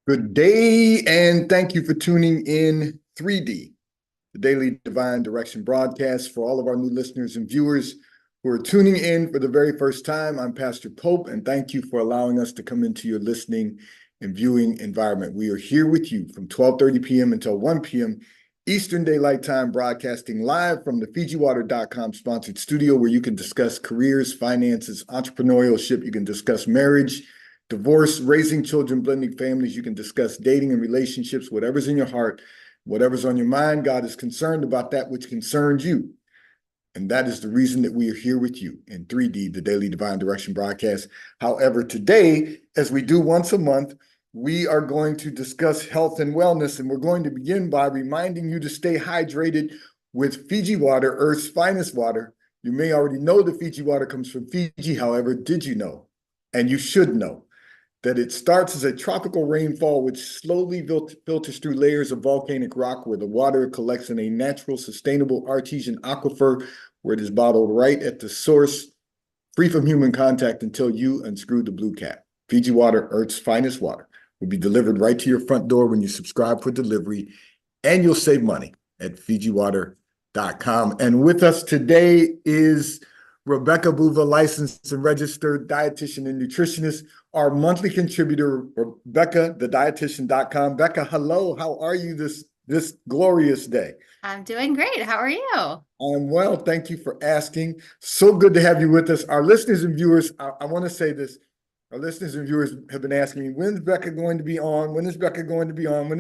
Good day, and thank you for tuning in 3D, the Daily Divine Direction broadcast. For all of our new listeners and viewers who are tuning in for the very first time, I'm Pastor Pope, and thank you for allowing us to come into your listening and viewing environment. We are here with you from 12:30 p.m. until 1 p.m. Eastern Daylight Time, broadcasting live from the FijiWater.com sponsored studio, where you can discuss careers, finances, entrepreneurship. You can discuss marriage, divorce, raising children, blending families. You can discuss dating and relationships, whatever's in your heart, whatever's on your mind. God is concerned about that which concerns you. And that is the reason that we are here with you in 3D, the Daily Divine Direction broadcast. However, today, as we do once a month, we are going to discuss health and wellness, and we're going to begin by reminding you to stay hydrated with Fiji water, Earth's finest water. You may already know the Fiji water comes from Fiji. However, did you know, and you should know, that it starts as a tropical rainfall which slowly filters through layers of volcanic rock, where the water collects in a natural, sustainable artesian aquifer, where it is bottled right at the source, free from human contact, until you unscrew the blue cap. Fiji water, Earth's finest water, will be delivered right to your front door when you subscribe for delivery, and you'll save money at FijiWater.com. And with us today is Rebecca Buva, licensed and registered dietitian and nutritionist, our monthly contributor, Rebecca, thedietitian.com. Becca, hello. How are you this glorious day? I'm doing great. How are you? I'm well. Thank you for asking. So good to have you with us. Our listeners and viewers, I want to say this. Our listeners and viewers have been asking me, when's Becca going to be on? When is Becca going to be on?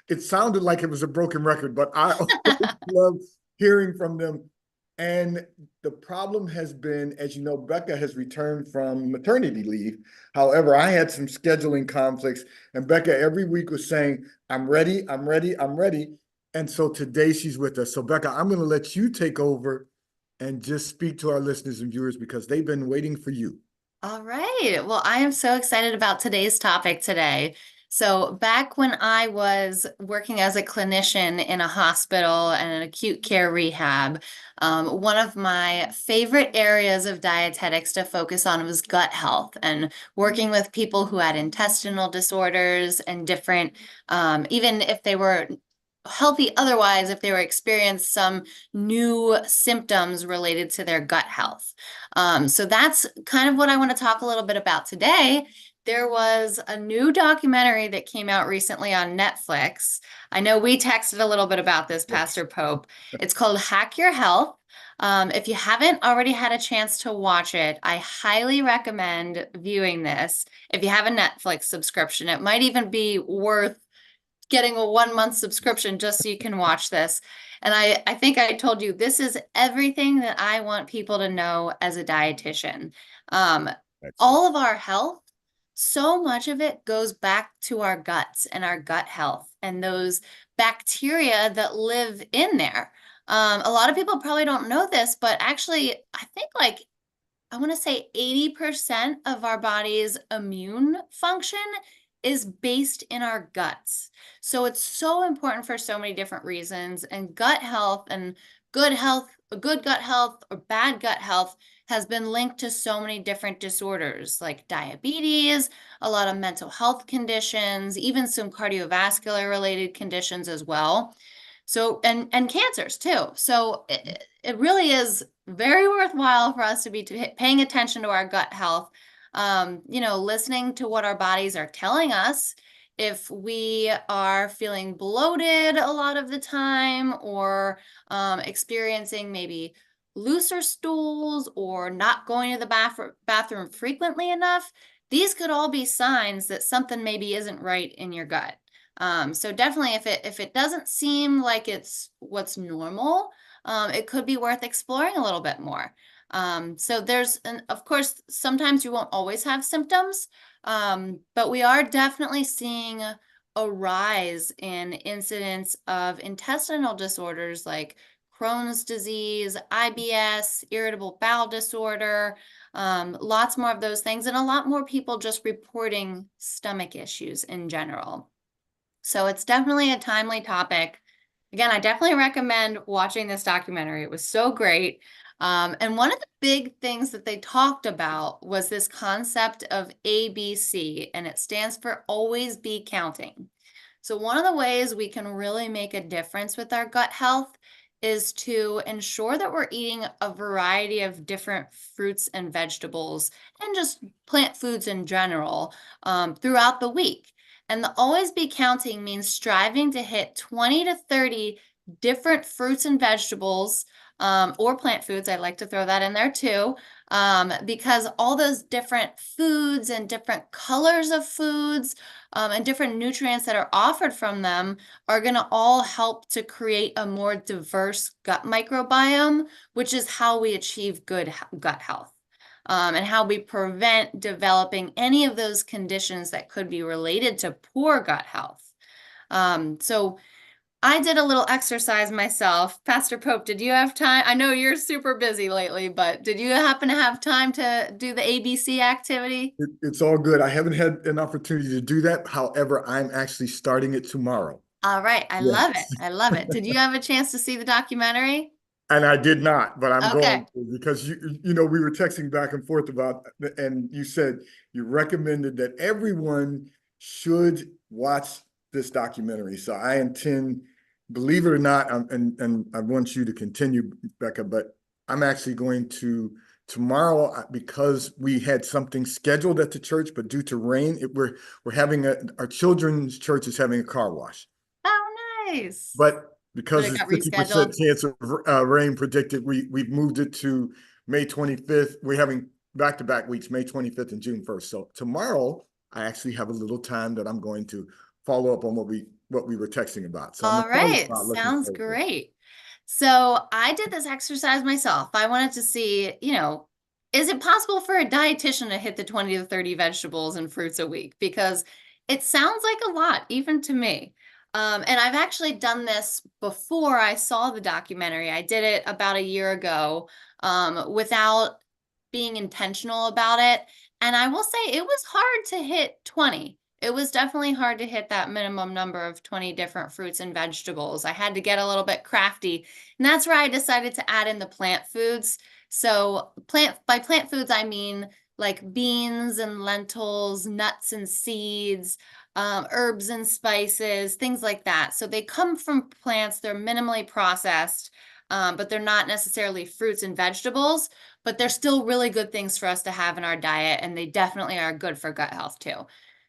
It sounded like it was a broken record, but I always love hearing from them. And the problem has been, as you know, Becca has returned from maternity leave. However, I had some scheduling conflicts, and Becca every week was saying, I'm ready, I'm ready, I'm ready. And so today she's with us. So Becca, I'm going to let you take over and just speak to our listeners and viewers because they've been waiting for you. All right. Well, I am so excited about today's topic today. So, back when I was working as a clinician in a hospital and an acute care rehab, one of my favorite areas of dietetics to focus on was gut health and working with people who had intestinal disorders and different, even if they were healthy otherwise, if they were experiencing some new symptoms related to their gut health. So that's kind of what I want to talk a little bit about today. There was a new documentary that came out recently on Netflix. I know we texted a little bit about this, Yes. Pastor Pope. It's called Hack Your Health. If you haven't already had a chance to watch it, I highly recommend viewing this. If you have a Netflix subscription, it might even be worth getting a 1 month subscription just so you can watch this. And I think I told you this is everything that I want people to know as a dietitian. Um, Excellent. all of our health, so much of it goes back to our guts and our gut health and those bacteria that live in there. A lot of people probably don't know this, but actually, I think like I want to say 80% of our body's immune function is based in our guts. So it's so important for so many different reasons. And gut health and good health, good gut health or bad gut health has been linked to so many different disorders like diabetes, a lot of mental health conditions, even some cardiovascular related conditions as well. So, and cancers too. So it really is very worthwhile for us to be paying attention to our gut health. Listening to what our bodies are telling us. If we are feeling bloated a lot of the time, or experiencing maybe looser stools, or not going to the bathroom frequently enough, these could all be signs that something maybe isn't right in your gut. So definitely if it doesn't seem like it's what's normal, it could be worth exploring a little bit more. So and of course, sometimes you won't always have symptoms, but we are definitely seeing a rise in incidence of intestinal disorders like Crohn's disease, IBS, irritable bowel disorder, lots more of those things, and a lot more people just reporting stomach issues in general. So it's definitely a timely topic. Again, I definitely recommend watching this documentary. It was so great. And one of the big things that they talked about was this concept of ABC, and it stands for always be counting. So one of the ways we can really make a difference with our gut health is to ensure that we're eating a variety of different fruits and vegetables and just plant foods in general throughout the week. And the always be counting means striving to hit 20 to 30 different fruits and vegetables or plant foods. I like to throw that in there too, because all those different foods and different colors of foods and different nutrients that are offered from them are going to all help to create a more diverse gut microbiome, which is how we achieve good gut health. And how we prevent developing any of those conditions that could be related to poor gut health. So I did a little exercise myself. Pastor Pope, did you have time? I know you're super busy lately, but did you happen to have time to do the ABC activity? It's all good. I haven't had an opportunity to do that. However, I'm actually starting it tomorrow. All right, I love it. Yes. I love it. Did you have a chance to see the documentary? And I did not, but I'm going Okay. to because we were texting back and forth about, and you said you recommended that everyone should watch this documentary. So I intend, believe it or not, and I want you to continue, Becca, but I'm actually going to tomorrow because we had something scheduled at the church, but due to rain, we're having our children's church is having a car wash. Oh, nice. But But because it it's got 50% rescheduled. chance of rain predicted, we've moved it to May 25th. We're having back-to-back weeks, May 25th and June 1st. So tomorrow, I actually have a little time that I'm going to follow up on what we were texting about. So I'm All excited right, about looking sounds forward to it. great. So I did this exercise myself. I wanted to see, is it possible for a dietitian to hit the 20 to 30 vegetables and fruits a week? Because it sounds like a lot, even to me. And I've actually done this before I saw the documentary. I did it about a year ago without being intentional about it. And I will say it was hard to hit 20. It was definitely hard to hit that minimum number of 20 different fruits and vegetables. I had to get a little bit crafty. And that's where I decided to add in the plant foods. So by plant foods, I mean like beans and lentils, nuts and seeds, herbs and spices, things like that. So they come from plants, they're minimally processed, but they're not necessarily fruits and vegetables, but they're still really good things for us to have in our diet. And they definitely are good for gut health too.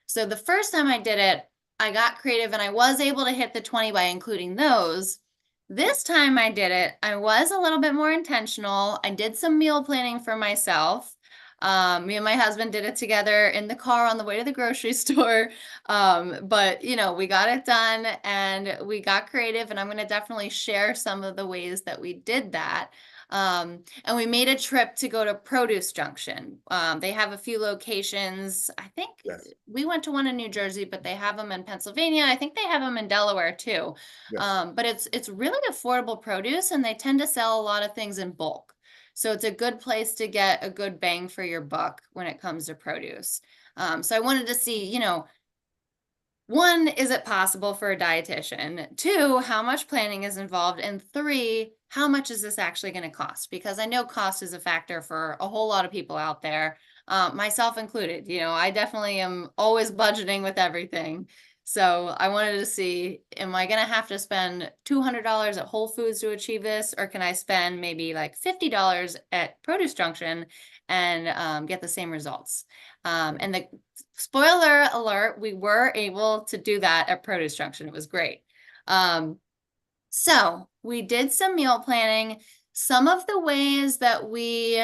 So the first time I did it, I got creative and I was able to hit the 20 by including those. This time I did it, I was a little bit more intentional. I did some meal planning for myself. Me and my husband did it together in the car on the way to the grocery store. But we got it done and we got creative, and I'm going to definitely share some of the ways that we did that. And we made a trip to go to Produce Junction. They have a few locations. I think Yes, we went to one in New Jersey, but they have them in Pennsylvania. I think they have them in Delaware too. yes. But it's really affordable produce, and they tend to sell a lot of things in bulk. So it's a good place to get a good bang for your buck when it comes to produce. So I wanted to see, one, is it possible for a dietitian? Two, how much planning is involved? And three, how much is this actually going to cost? Because I know cost is a factor for a whole lot of people out there, myself included. I definitely am always budgeting with everything. So I wanted to see, am I going to have to spend $200 at Whole Foods to achieve this? Or can I spend maybe like $50 at Produce Junction and get the same results? And the spoiler alert, we were able to do that at Produce Junction. It was great. So we did some meal planning. Some of the ways that we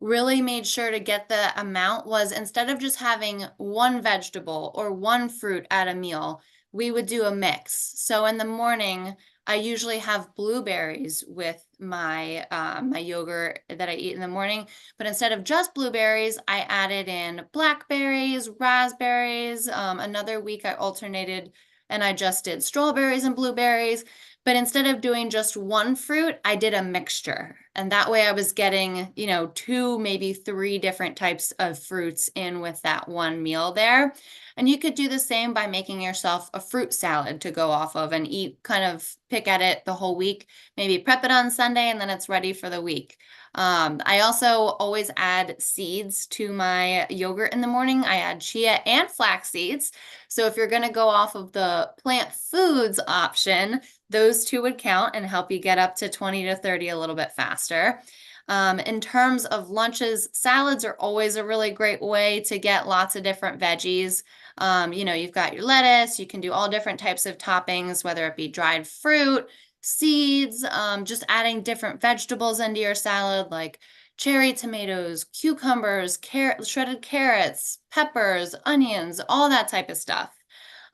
really made sure to get the amount was, instead of just having one vegetable or one fruit at a meal, we would do a mix. So in the morning, I usually have blueberries with my my yogurt that I eat in the morning, but instead of just blueberries, I added in blackberries, raspberries. Another week I alternated and I just did strawberries and blueberries. But instead of doing just one fruit, I did a mixture. And that way I was getting, you know, 2, maybe 3 different types of fruits in with that one meal there. And you could do the same by making yourself a fruit salad to go off of and eat, kind of pick at it the whole week. Maybe prep it on Sunday and then it's ready for the week. I also always add seeds to my yogurt in the morning. I add chia and flax seeds. So if you're going to go off of the plant foods option, those 2 would count and help you get up to 20 to 30 a little bit faster. In terms of lunches, salads are always a really great way to get lots of different veggies. You know, you've got your lettuce, you can do all different types of toppings, whether it be dried fruit, seeds, just adding different vegetables into your salad, like cherry tomatoes, cucumbers, shredded carrots, peppers, onions, all that type of stuff.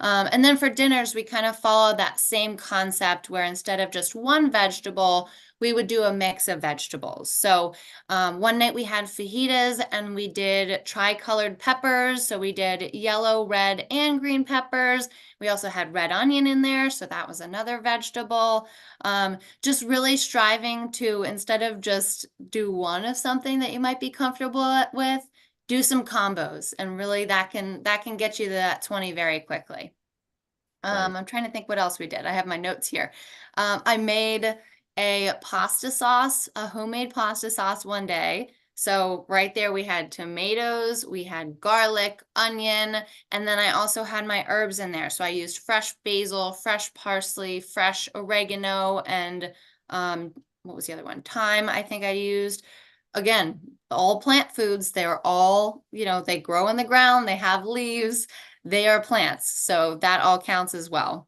And then for dinners, we kind of follow that same concept where instead of just one vegetable, we would do a mix of vegetables. So one night we had fajitas and we did tri-colored peppers. So we did yellow, red, and green peppers. We also had red onion in there, so that was another vegetable. Just really striving to, instead of just do one of something that you might be comfortable with, do some combos, and really that can get you to that 20 very quickly. Right. I'm trying to think what else we did. I have my notes here. I made a pasta sauce, a homemade pasta sauce one day. So right there we had tomatoes, we had garlic, onion, and then I also had my herbs in there. So I used fresh basil, fresh parsley, fresh oregano, and what was the other one? Thyme, I think I used. Again, all plant foods. They're all, you know, they grow in the ground, they have leaves, they are plants. So that all counts as well.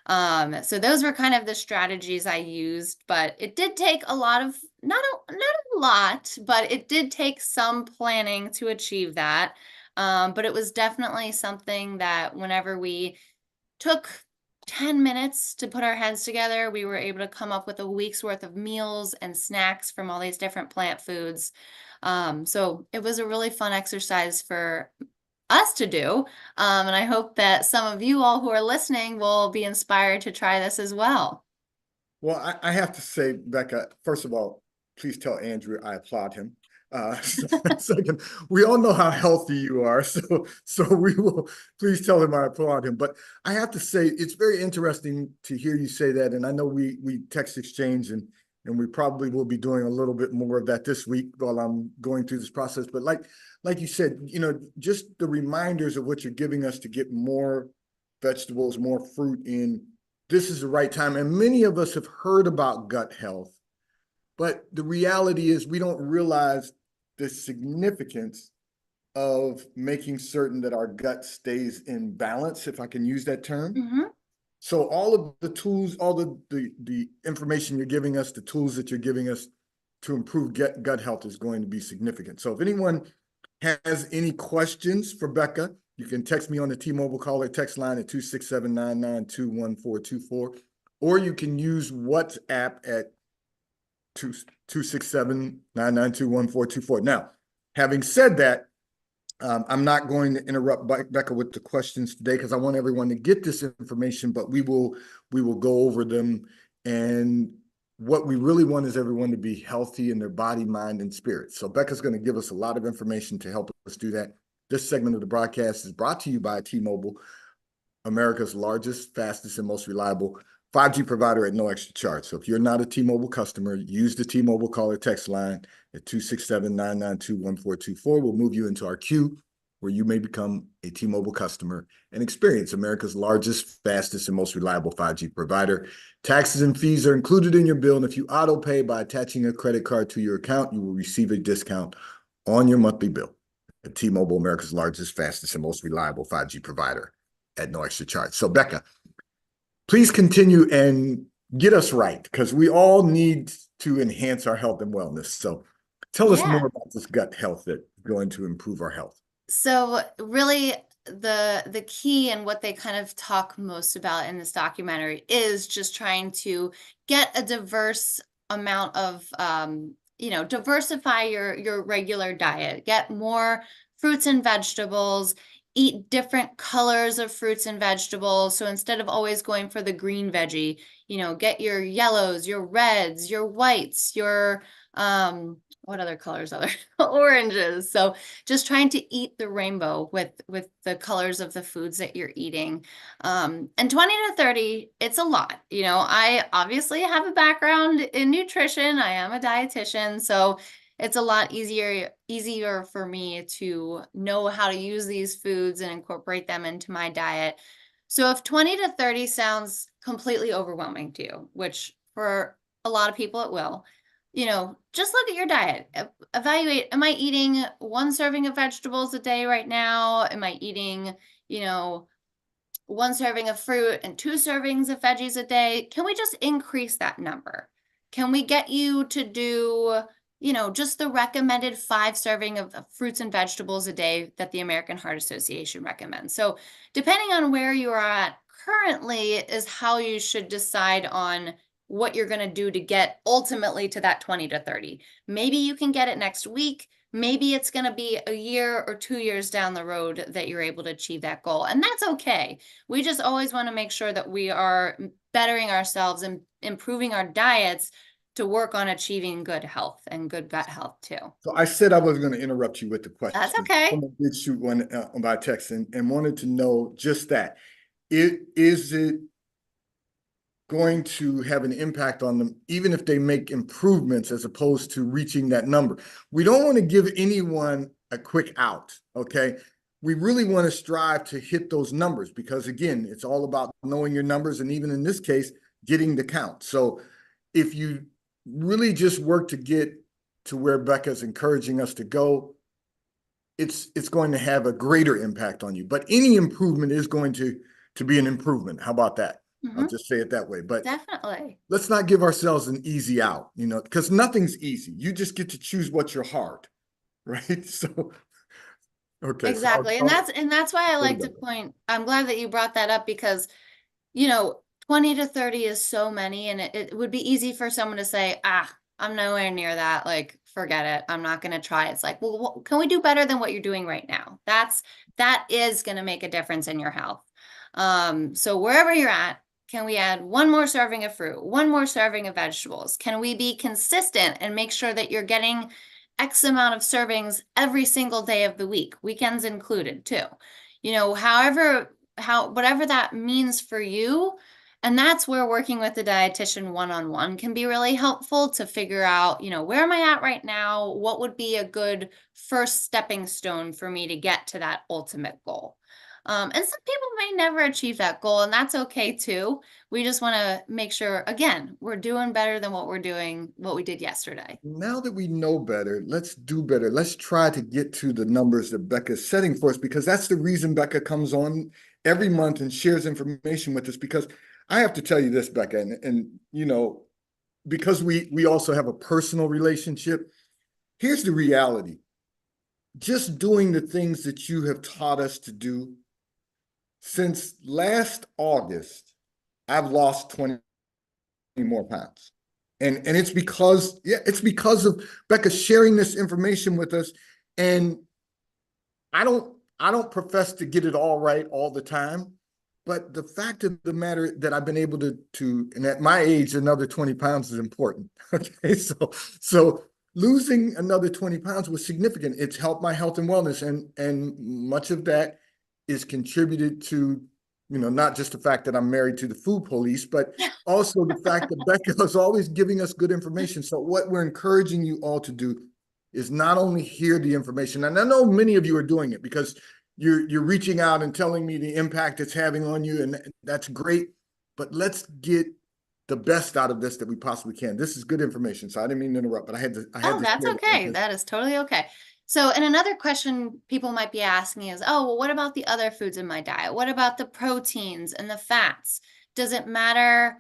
So those were kind of the strategies I used, but it did take a lot of, not a lot, but it did take some planning to achieve that. But it was definitely something that whenever we took 10 minutes to put our heads together, we were able to come up with a week's worth of meals and snacks from all these different plant foods. So it was a really fun exercise for us to do. And I hope that some of you all who are listening will be inspired to try this as well. Well, I have to say, Becca, first of all, please tell Andrew I applaud him. Second, we all know how healthy you are, so we will please tell him I applaud him. But I have to say, it's very interesting to hear you say that, and I know we text exchange, and we probably will be doing a little bit more of that this week while I'm going through this process. But like you said, you know, just the reminders of what you're giving us to get more vegetables, more fruit in. This is the right time. And many of us have heard about gut health, but the reality is we don't realize the significance of making certain that our gut stays in balance, if I can use that term. Mm-hmm. So all of the tools, all the information you're giving us, the tools that you're giving us to improve gut health is going to be significant. So if anyone has any questions for Becca, you can text me on the T-Mobile caller text line at 267-992-1424, or you can use WhatsApp at 267-992-1424. Now, having said that, I'm not going to interrupt Becca with the questions today because I want everyone to get this information, but we will go over them. And what we really want is everyone to be healthy in their body, mind, and spirit. So Becca's going to give us a lot of information to help us do that. This segment of the broadcast is brought to you by T-Mobile, America's largest, fastest, and most reliable 5G provider at no extra charge. So if you're not a T-Mobile customer, use the T-Mobile caller text line at 267-992-1424. We'll move you into our queue where you may become a T-Mobile customer and experience America's largest, fastest, and most reliable 5G provider. Taxes and fees are included in your bill, and if you auto pay by attaching a credit card to your account, you will receive a discount on your monthly bill. At T-Mobile, America's largest, fastest, and most reliable 5G provider at no extra charge. So Becca, please continue and get us right, because we all need to enhance our health and wellness. So tell us more about this gut health that's going to improve our health. So really the key and what they kind of talk most about in this documentary is just trying to get a diverse amount of diversify your regular diet, get more fruits and vegetables, eat different colors of fruits and vegetables. So instead of always going for the green veggie, you know, get your yellows, your reds, your whites, your What other colors are there? Oranges. So just trying to eat the rainbow with the colors of the foods that you're eating. And 20 to 30, it's a lot. You know, I obviously have a background in nutrition. I am a dietitian, so it's a lot easier for me to know how to use these foods and incorporate them into my diet. So if 20 to 30 sounds completely overwhelming to you, which for a lot of people it will, you know, just look at your diet. Evaluate, am I eating one serving of vegetables a day right now? Am I eating, you know, one serving of fruit and two servings of veggies a day? Can we just increase that number? Can we get you to do, you know, just the recommended 5 serving of fruits and vegetables a day that the American Heart Association recommends? So depending on where you are at currently is how you should decide on what you're going to do to get ultimately to that 20 to 30. Maybe you can get it next week. Maybe it's going to be a year or 2 years down the road that you're able to achieve that goal. And that's okay. We just always want to make sure that we are bettering ourselves and improving our diets to work on achieving good health and good gut health too. So I said I was going to interrupt you with the That's question. okay. Someone did shoot one by text and wanted to know just that. Is it going to have an impact on them, even if they make improvements as opposed to reaching that number? We don't want to give anyone a quick out, okay? We really want to strive to hit those numbers because, again, it's all about knowing your numbers and even in this case, getting the count. So if you really just work to get to where Becca's encouraging us to go, it's going to have a greater impact on you. But any improvement is going to be an improvement. How about that? I'll just say it that way. But Definitely. let's not give ourselves an easy out, you know, because nothing's easy. You just get to choose what's your hard, right? So, okay. Exactly. And that's why I like to Becca. point, I'm glad that you brought that up because, you know, 20 to 30 is so many, and it would be easy for someone to say, I'm nowhere near that. Like, forget it. I'm not going to try. It's like, well, can we do better than what you're doing right now? That is going to make a difference in your health. So wherever you're at, can we add one more serving of fruit, one more serving of vegetables? Can we be consistent and make sure that you're getting X amount of servings every single day of the week, weekends included too? You know, whatever that means for you. And that's where working with the dietitian one-on-one can be really helpful to figure out, you know, where am I at right now? What would be a good first stepping stone for me to get to that ultimate goal? And some people may never achieve that goal, and that's okay too. We just want to make sure, again, we're doing better than what we did yesterday. Now that we know better, let's do better. Let's try to get to the numbers that Becca's setting for us because that's the reason Becca comes on every month and shares information with us. Because I have to tell you this, Becca, and you know, because we also have a personal relationship. Here's the reality. Just doing the things that you have taught us to do since last August, I've lost 20 more pounds. And it's because of Becca sharing this information with us. And I don't profess to get it all right all the time, but the fact of the matter that I've been able to and at my age, another 20 pounds is important. Okay. So losing another 20 pounds was significant. It's helped my health and wellness. And much of that is contributed to, you know, not just the fact that I'm married to the food police, but also the fact that Becca is always giving us good information. So what we're encouraging you all to do is not only hear the information, and I know many of you are doing it because you're reaching out and telling me the impact it's having on you, and that's great. But let's get the best out of this that we possibly can. This is good information, so I didn't mean to interrupt, but I had to Oh, to that's share okay. that. That is totally okay. So, and another question people might be asking is, oh, well, what about the other foods in my diet? What about the proteins and the fats? Does it matter,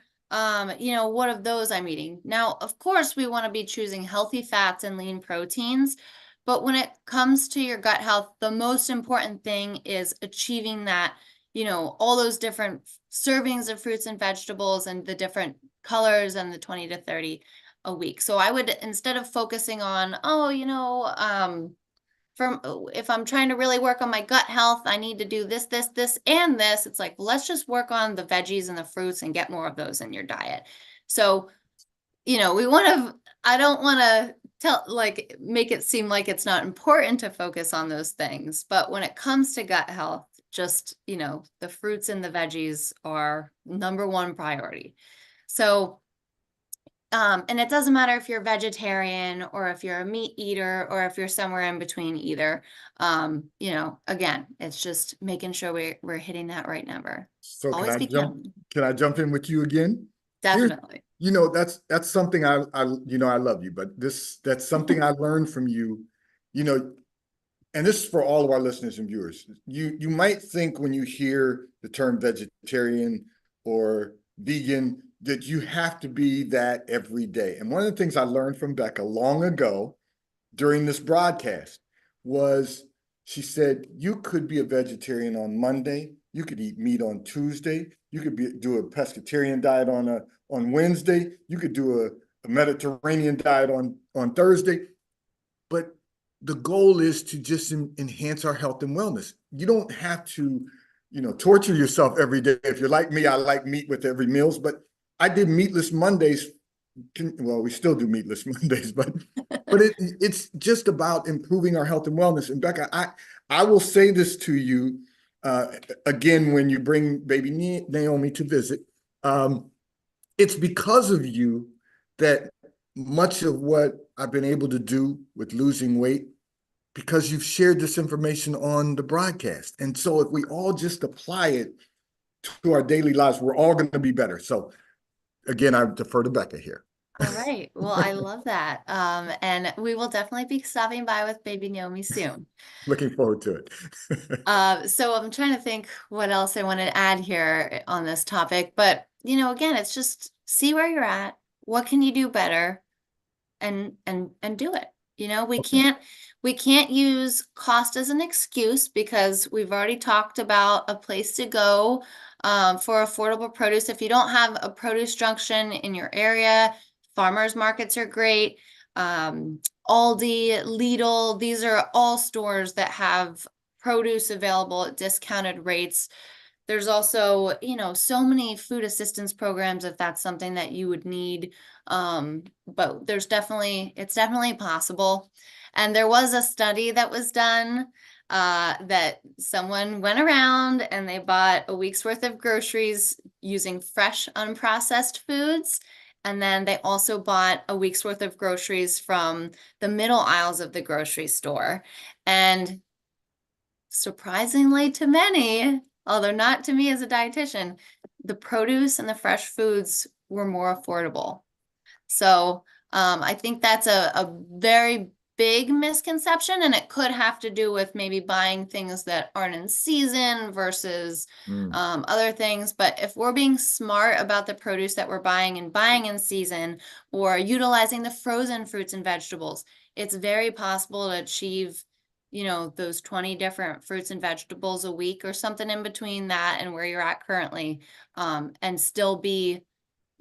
you know, what of those I'm eating? Now, of course, we want to be choosing healthy fats and lean proteins, but when it comes to your gut health, the most important thing is achieving that, you know, all those different servings of fruits and vegetables and the different colors and the 20 to 30 a week. So I would, instead of focusing on, oh, you know, if I'm trying to really work on my gut health, I need to do this, this, and this. It's like, let's just work on the veggies and the fruits and get more of those in your diet. So, you know, I don't want to make it seem like it's not important to focus on those things. But when it comes to gut health, just, the fruits and the veggies are number one priority. So, and it doesn't matter if you're vegetarian or if you're a meat eater or if you're somewhere in between either. Again, it's just making sure we're hitting that right number. So Always be counting. can I jump in with you again? Here's, Definitely. that's something I love you, but that's something I learned from you, you know, and this is for all of our listeners and viewers. You might think when you hear the term vegetarian or vegan that you have to be that every day. And one of the things I learned from Becca long ago during this broadcast was she said, you could be a vegetarian on Monday, you could eat meat on Tuesday, you could do a pescatarian diet on Wednesday, you could do a Mediterranean diet on Thursday. But the goal is to just enhance our health and wellness. You don't have to, torture yourself every day. If you're like me, I like meat with every meals, but I did meatless Mondays. Well, we still do meatless Mondays, but it's just about improving our health and wellness. And Becca, I will say this to you again when you bring baby Naomi to visit. It's because of you that much of what I've been able to do with losing weight, because you've shared this information on the broadcast. And so if we all just apply it to our daily lives, we're all going to be better. So again, I defer to Becca here. All right. Well, I love that. And we will definitely be stopping by with baby Naomi soon. Looking forward to it. So I'm trying to think what else I want to add here on this topic, but again, it's just see where you're at. What can you do better? And do it. We can't use cost as an excuse because we've already talked about a place to go for affordable produce. If you don't have a produce junction in your area, farmers markets are great. Aldi, Lidl, these are all stores that have produce available at discounted rates. There's also, so many food assistance programs if that's something that you would need. But it's definitely possible. And there was a study that was done that someone went around and they bought a week's worth of groceries using fresh, unprocessed foods. And then they also bought a week's worth of groceries from the middle aisles of the grocery store. And surprisingly to many, although not to me as a dietitian, the produce and the fresh foods were more affordable. So I think that's a very big misconception, and it could have to do with maybe buying things that aren't in season versus other things. But if we're being smart about the produce that we're buying and buying in season or utilizing the frozen fruits and vegetables, it's very possible to achieve those 20 different fruits and vegetables a week or something in between that and where you're at currently, and still be,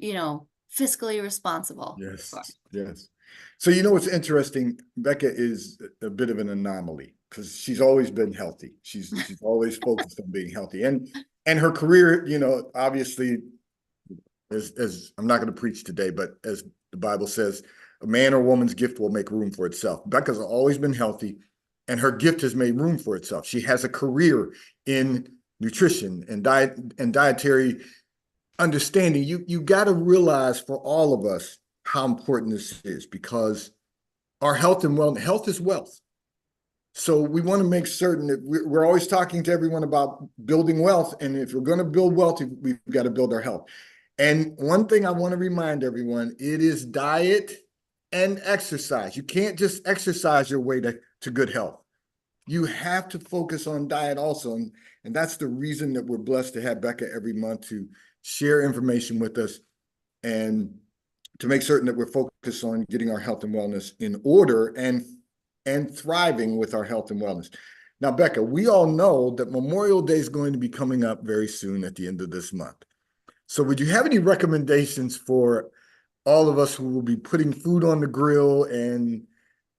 fiscally responsible. Yes, yes. So what's interesting, Becca is a bit of an anomaly because she's always been healthy. She's always focused on being healthy. And her career, obviously, as I'm not going to preach today, but as the Bible says, a man or woman's gift will make room for itself. Becca's always been healthy, and her gift has made room for itself. She has a career in nutrition and diet and dietary understanding. You got to realize for all of us how important this is, because our health and wellness, health is wealth. So we want to make certain that we're always talking to everyone about building wealth. And if we're going to build wealth, we've got to build our health. And one thing I want to remind everyone, it is diet and exercise. You can't just exercise your way to good health. You have to focus on diet also. And that's the reason that we're blessed to have Becca every month to share information with us and to make certain that we're focused on getting our health and wellness in order and thriving with our health and wellness. Now, Becca, we all know that Memorial Day is going to be coming up very soon at the end of this month. So would you have any recommendations for all of us who will be putting food on the grill and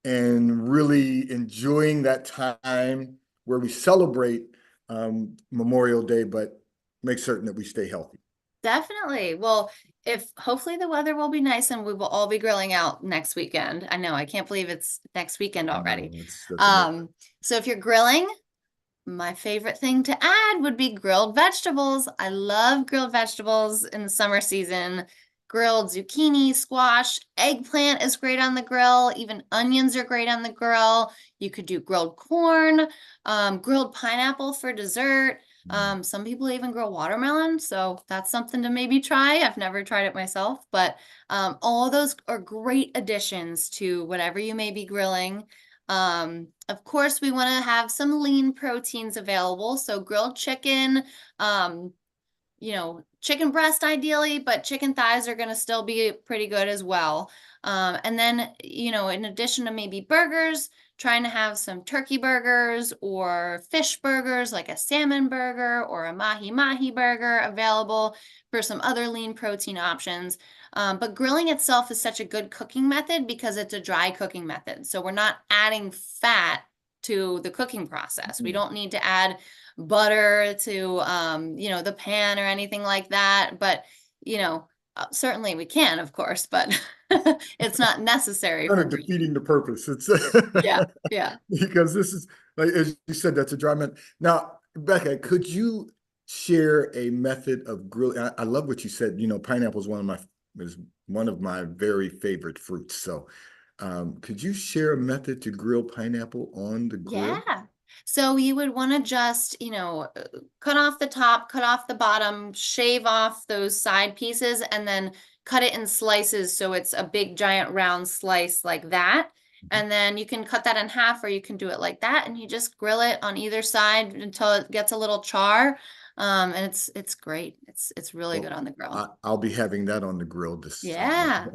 really enjoying that time where we celebrate Memorial Day, but make certain that we stay healthy? Definitely. Well, if hopefully the weather will be nice and we will all be grilling out next weekend. I know, I can't believe it's next weekend I know, already. that's amazing. So if you're grilling, my favorite thing to add would be grilled vegetables. I love grilled vegetables in the summer season. Grilled zucchini, squash, eggplant is great on the grill. Even onions are great on the grill. You could do grilled corn, grilled pineapple for dessert. Some people even grill watermelon, so that's something to maybe try. I've never tried it myself, but all of those are great additions to whatever you may be grilling. Of course, we want to have some lean proteins available. So grilled chicken, um, chicken breast ideally, but chicken thighs are going to still be pretty good as well. And then, in addition to maybe burgers, trying to have some turkey burgers or fish burgers, like a salmon burger or a mahi mahi burger available for some other lean protein options. But grilling itself is such a good cooking method because it's a dry cooking method. So we're not adding fat to the cooking process. We don't need to add butter to the pan or anything like that, but certainly we can, of course, but it's not necessary Kind for of grilling. defeating the purpose. It's Yeah, yeah. because this is, like as you said, that's a dry method. Now, Becca, could you share a method of grilling? I love what you said. Pineapple is one of my very favorite fruits. So, could you share a method to grill pineapple on the grill? Yeah. So you would want to just, cut off the top, cut off the bottom, shave off those side pieces, and then cut it in slices so it's a big giant round slice like that. And then you can cut that in half or you can do it like that and you just grill it on either side until it gets a little char. And it's great. It's really good Well, on the grill. I'll be having that on the grill this Yeah.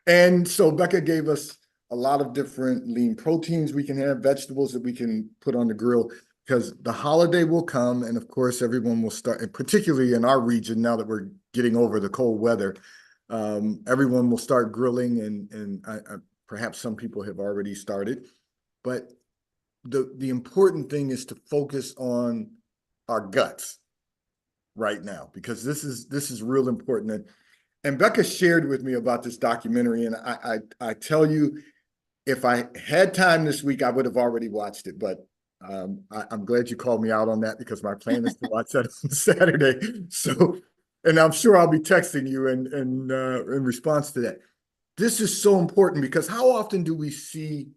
And so Becca gave us a lot of different lean proteins we can have, vegetables that we can put on the grill because the holiday will come. And of course, everyone will start, and particularly in our region, now that we're getting over the cold weather, everyone will start grilling and perhaps some people have already started. But the important thing is to focus on our guts right now because this is real important. And Becca shared with me about this documentary, and I tell you, if I had time this week, I would have already watched it. But I'm glad you called me out on that because my plan is to watch that on Saturday. So, and I'm sure I'll be texting you in response to that. This is so important because how often do we see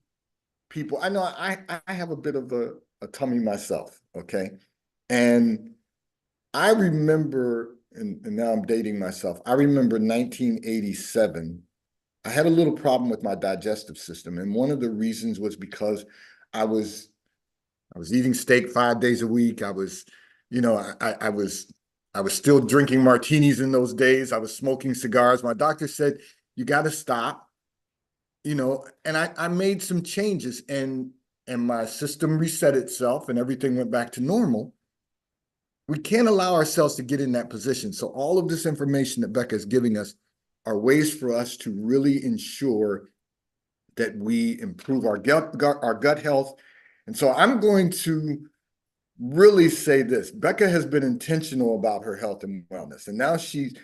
people? I know I have a bit of a tummy myself, okay, and I remember, and now I'm dating myself. I remember 1987. I had a little problem with my digestive system, and one of the reasons was because I was I was eating steak 5 days a week. I was still drinking martinis in those days. I was smoking cigars. My doctor said, you got to stop, and I made some changes and my system reset itself and everything went back to normal. We can't allow ourselves to get in that position. So all of this information that Becca is giving us are ways for us to really ensure that we improve our gut health. And so I'm going to really say this. Becca has been intentional about her health and wellness. And now she's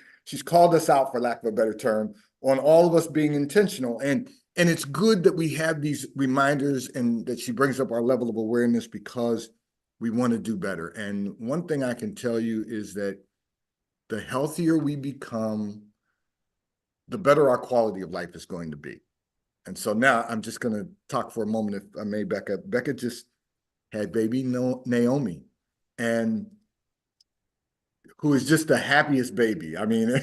called us out, for lack of a better term, on all of us being intentional. And it's good that we have these reminders and that she brings up our level of awareness because we want to do better. And one thing I can tell you is that the healthier we become, the better our quality of life is going to be. And so now I'm just going to talk for a moment, if I may, Becca. Becca just had baby Naomi, and who is just the happiest baby. I mean,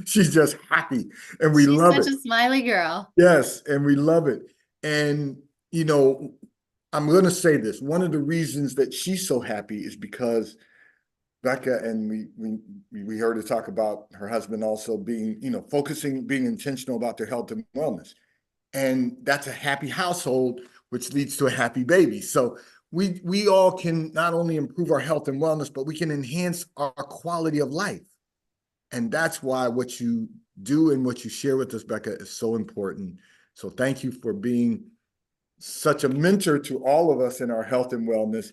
she's just happy, and we She's love such it. a smiley girl. Yes, and we love it. And, I'm going to say this. One of the reasons that she's so happy is because Becca, and we heard her talk about her husband also being, focusing, being intentional about their health and wellness. And that's a happy household, which leads to a happy baby. So we all can not only improve our health and wellness, but we can enhance our quality of life. And that's why what you do and what you share with us, Becca, is so important. So thank you for being such a mentor to all of us in our health and wellness.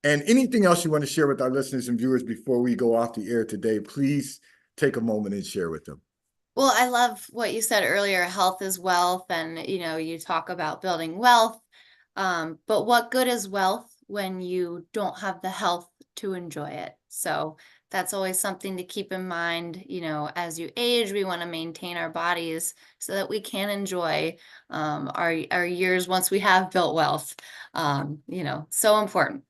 And anything else you want to share with our listeners and viewers before we go off the air today, please take a moment and share with them? Well, I love what you said earlier, health is wealth, and you talk about building wealth. But what good is wealth when you don't have the health to enjoy it? So that's always something to keep in mind. As you age, we want to maintain our bodies so that we can enjoy our years once we have built wealth. So important.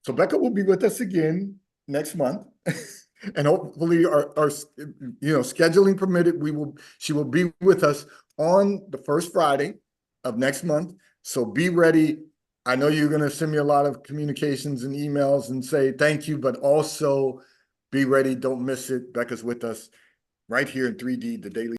So Becca will be with us again next month. And hopefully our scheduling permitted, she will be with us on the first Friday of next month. So be ready. I know you're going to send me a lot of communications and emails and say thank you, but also be ready. Don't miss it. Becca's with us right here in 3D, the Daily